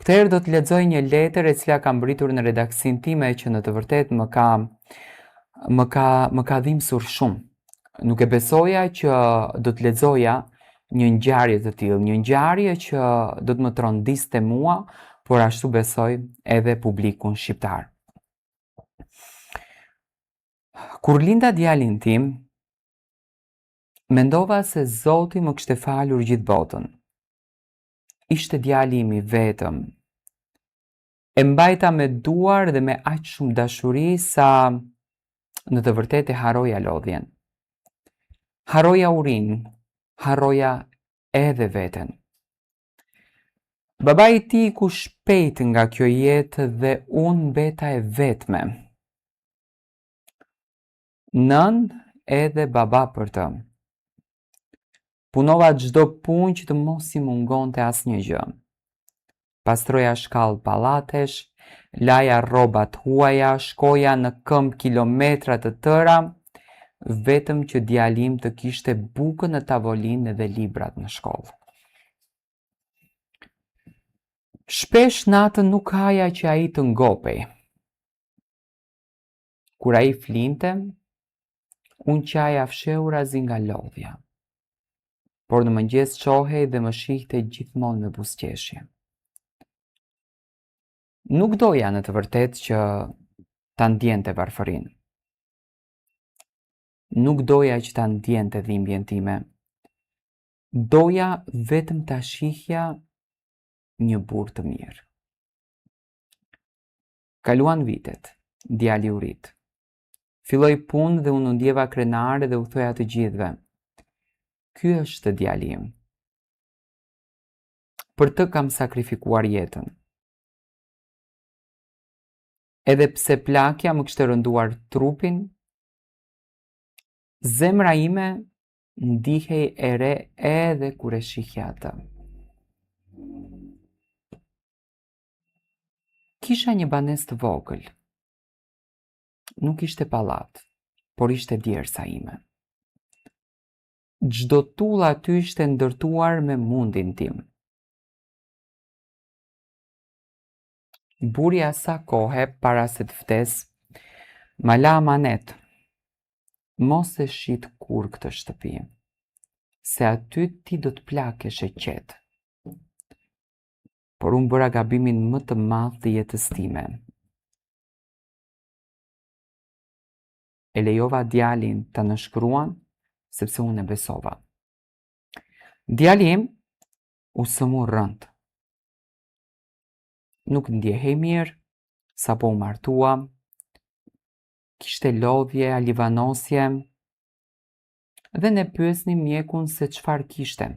Këtë herë do të lexoj një letër e cila ka mbritur në redaksin time që në të vërtet më ka dhimbësur shumë. Nuk e besoja që do të lexoja një ngjarje të tillë, një ngjarje që do të më trondiste mua, por ashtu besoj edhe publikun shqiptar. Kur linda djalin tim, mendova se Zoti më kishte falur gjithë botën. Ishte djali im i vetëm. E mbajta me duar dhe me aq shumë dashuri sa në të vërtetë haroja lodhjen. Haroja urinë, haroja edhe veten. Babai i tij ku shpejt nga kjo jetë dhe unë mbeta e vetme. Nën edhe baba për të. Punova çdo punë që të mos i mungonte asnjë gjë. Pastroja shkallë pallatesh, laja rrobat huaja, shkoja në këmbë kilometra të tëra, vetëm që djali im të kishte bukën në tavolinë dhe librat në shkollë. Shpesh natën nuk haja që ai të ngopej. Kur ai flinte, unë qaja fshehurazi nga lodhja. Por në mëngjes qohej dhe më shihte gjithmonë me buzëqeshje. Nuk doja në të vërtetë që ta ndjente varfërinë. Nuk doja që ta ndjente dhimbjen time. Doja vetëm ta shihja një burr të mirë. Kaluan vitet, djali u rit. Filloi punë dhe unë u ndjeva krenare dhe u thoja të gjithëve: "Ky është djali im. Për të kam sakrifikuar jetën." Edhe pse plakja më kishte rënduar trupin, zemra ime ndihej e re edhe kur e shihja atë. Kisha një banesë të vogël. Nuk ishte pallat, por ishte djersa ime. Çdo tull aty ishte ndërtuar me mundin tim. Burja sa kohe para se të vdes, ma la amanet: "Mos e shit kur këtë shtëpi, se aty ti do të plakesh e qetë." Por unë bëra gabimin më të madh të jetës time. E lejova djalin ta nënshkruan sepse unë e besova. Djali im u sëmur rënd. Nuk ndjehej mirë, sapo u martua, kishte lodhje, alivanosje, dhe ne pyesnim mjekun se çfarë kishte.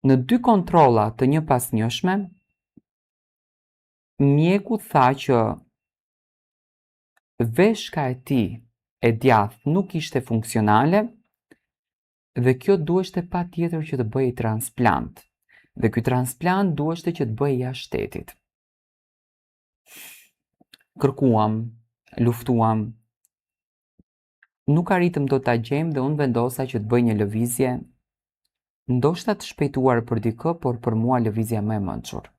Në 2 kontrolla të njëpasnjëshme, mjeku tha që veshka e tij e djathtë nuk ishte funksionale dhe kjo duheshte patjetër që të bëhej transplant. Dhe ky transplant duheshte që të bëhej jashtë shtetit. Kërkuam, luftuam. Nuk arritëm dot ta gjejmë dhe unë vendosa që të bëj një lëvizje, ndoshta të shpejtuar për dikë, por për mua lëvizja më e mençur.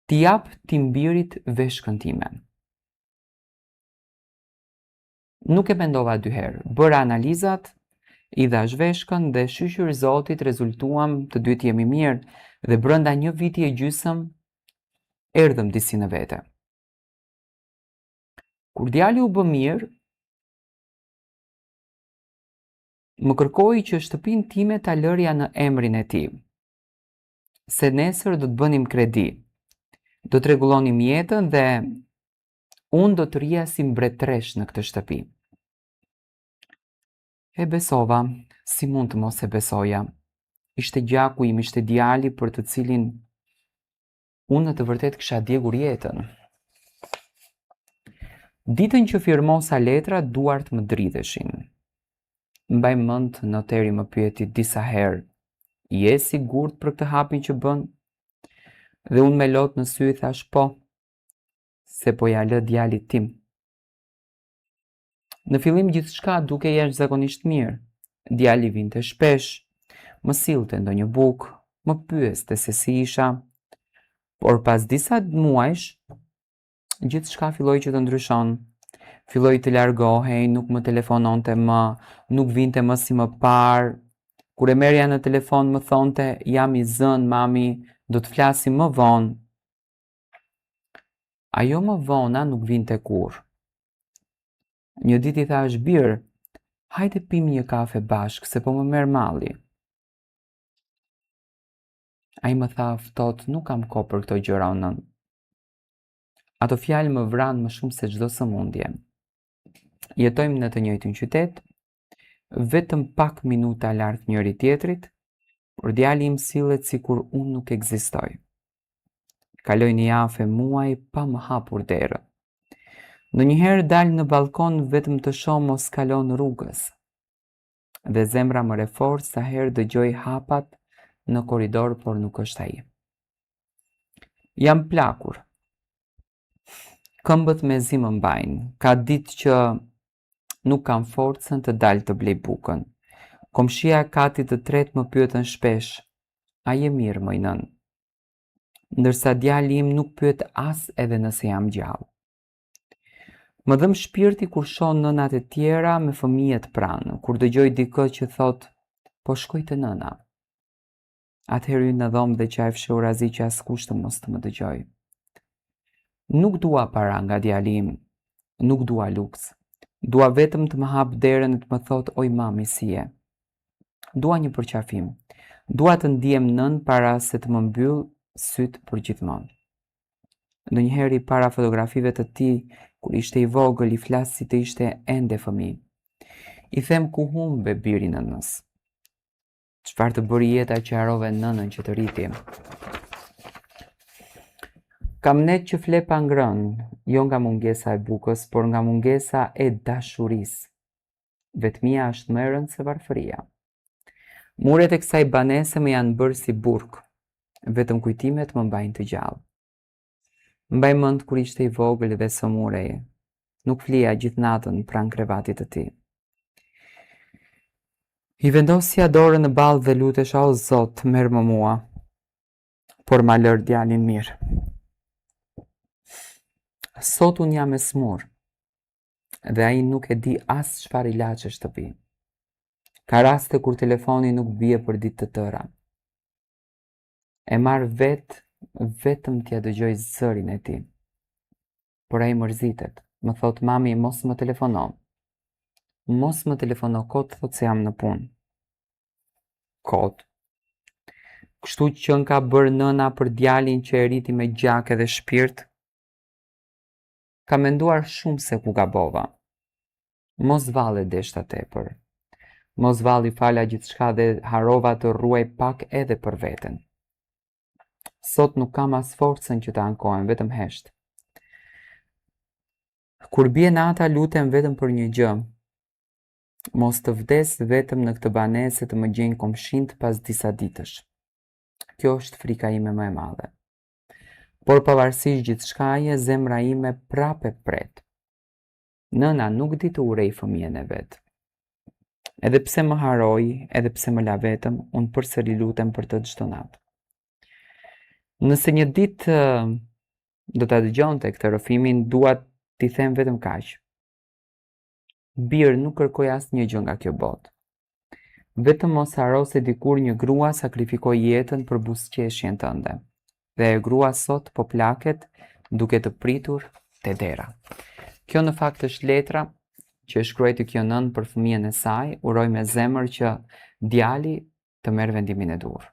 T'i jap timbirit veshkën time. Nuk e mendova 2 herë, bëra analizat, i dhash veshkën dhe shqyr Zotit rezultuam të dytë jemi mirë dhe brenda 1 viti e gjysëm erdhëm disi në vete. Kur djali u bë mirë, më kërkoi që shtëpinë time ta lërja në emrin e tij, se nesër do të bënim kredi, do të rregullonim jetën dhe unë do të rija si mbretëresh në këtë shtëpi. E besova, si mund të mos e besoja. Ishte gjaku im, ishte djali për të cilin unë në të vërtet kisha djegur jetën. Ditën që firmosa letra, duart më dridheshin. Mbaj mend noteri më pyeti disa herë: "Je sigurt për këtë hapin që bën?" Dhe unë me lot në sy thash po, se po ja lë djalit tim. Në fillim gjithçka dukej jashtëzakonisht mirë. Djali vinte shpesh, më sillte ndonjë bukë, më pyeste se si isha, por pas disa muajsh, gjithçka filloi që të ndryshon. Filloi të largohej, nuk më telefononte më, nuk vinte më si më parë. Kur e merrja në telefon më thonte, jam i zënë, mami, do të flasim më vonë. Ajo më vona nuk vinte kurrë. Një ditë i thash birë, hajde pim një kafe bashkë, se po më merr malli. Ai më tha ftohtë, nuk kam kohë për këto gjëra unë. Ato fjalë më vranë më shumë se çdo sëmundje. Jetojmë në të njëjtin qytet, vetëm pak minuta larg njëri tjetrit, por djali im sillet sikur unë nuk ekzistoj. Kaloj një javë e muaj pa më hapur derën. Ndonjëherë dal në balkon vetëm të shoh mos kalon rrugës. Dhe zemra më re fort sa herë dëgjoj hapat në korridor, por nuk është ai. Jam plakur. Këmbët me zi më mbajnë. Ka ditë që nuk kam forcën të dal të blej bukën. Komshia e katit të tretë më pyetën shpesh, a je mirë moj nën? Ndërsa djali im nuk pyet as edhe nëse jam gjallë. Më dhëm shpirti kur shoh nënat e tjera me fëmijët pranë, kur dëgjoj dikë që thot, po shkoj te nëna. Atëherë në dhomë dhe qaj fshur azi që askush të mos të më dëgjoj. Nuk dua para nga djali im, nuk dua luks. Dua vetëm të më hap derën e të më thot, oj mami si je. Dua një përqafim. Dua të ndihem nën para se të më mbyll syt për gjithmonë. Ndonjëherë para fotografive të tij, kur ishte i vogël, i flas si të ishte ende fëmijë. I them ku humbe biri nënës. Çfarë të bëri jeta që harove nënën që të rriti. Kam net që fle pa ngrënë, jo nga mungesa e bukës, por nga mungesa e dashurisë. Vetmia është më e rëndë se varfëria. Muret e kësaj banese më janë bërë si burg, vetëm kujtimet më mbajnë të gjallë. Mbaj mend kur ishte i vogël dhe sëmurej, nuk flija gjithë natën pranë krevatit të tij. I vendosja dorën në ballë dhe lutesha, o Zot, merr më mua, por ma lër djalin mirë. Sot unë jam e smur, dhe ai nuk e di as çfarë ilaçesh të pi. Ka raste kur telefoni nuk bie për ditë të tëra. E marr vetëm t'ja dëgjoj zërin e tij. Por ai mërzitet, më thot mami mos më telefonon. Mos më telefono kot, thot se jam në punë. Kot. Kështu që ka bërë nëna për djalin që e rriti me gjak edhe shpirt. Ka menduar shumë se ku gabova. Mos valle deshta tepër. Mos valli fala gjithçka dhe harova të ruaj pak edhe për veten. Sot nuk kam as forcën që të ankohem, vetëm hesht. Kur bie nata lutem vetëm për një gjë. Mos të vdes vetëm në këtë banese të më gjejnë komshinët pas disa ditësh. Kjo është frika ime më e madhe. Por pavarësisht gjithçkaje, zemra ime prapë pret. Nëna nuk di të urej fëmijën e vet. Edhe pse më haroj, edhe pse më la vetëm, unë përsëri lutem për të çdo natë. Nëse një ditë do ta dëgjonte këtë rrëfimin, dua t'i them vetëm kaq. Birë, nuk kërkoj asnjë gjë nga kjo botë. Vetëm mos haro se dikur një grua sakrifikoi jetën për buzëqeshjen tënde. Dhe e grua sot po plaket duke të pritur te dera. Kjo në fakt është letra që e shkruajti kjo nën për fëmijën e saj, uroj me zemër që djali të merr vendimin e dur.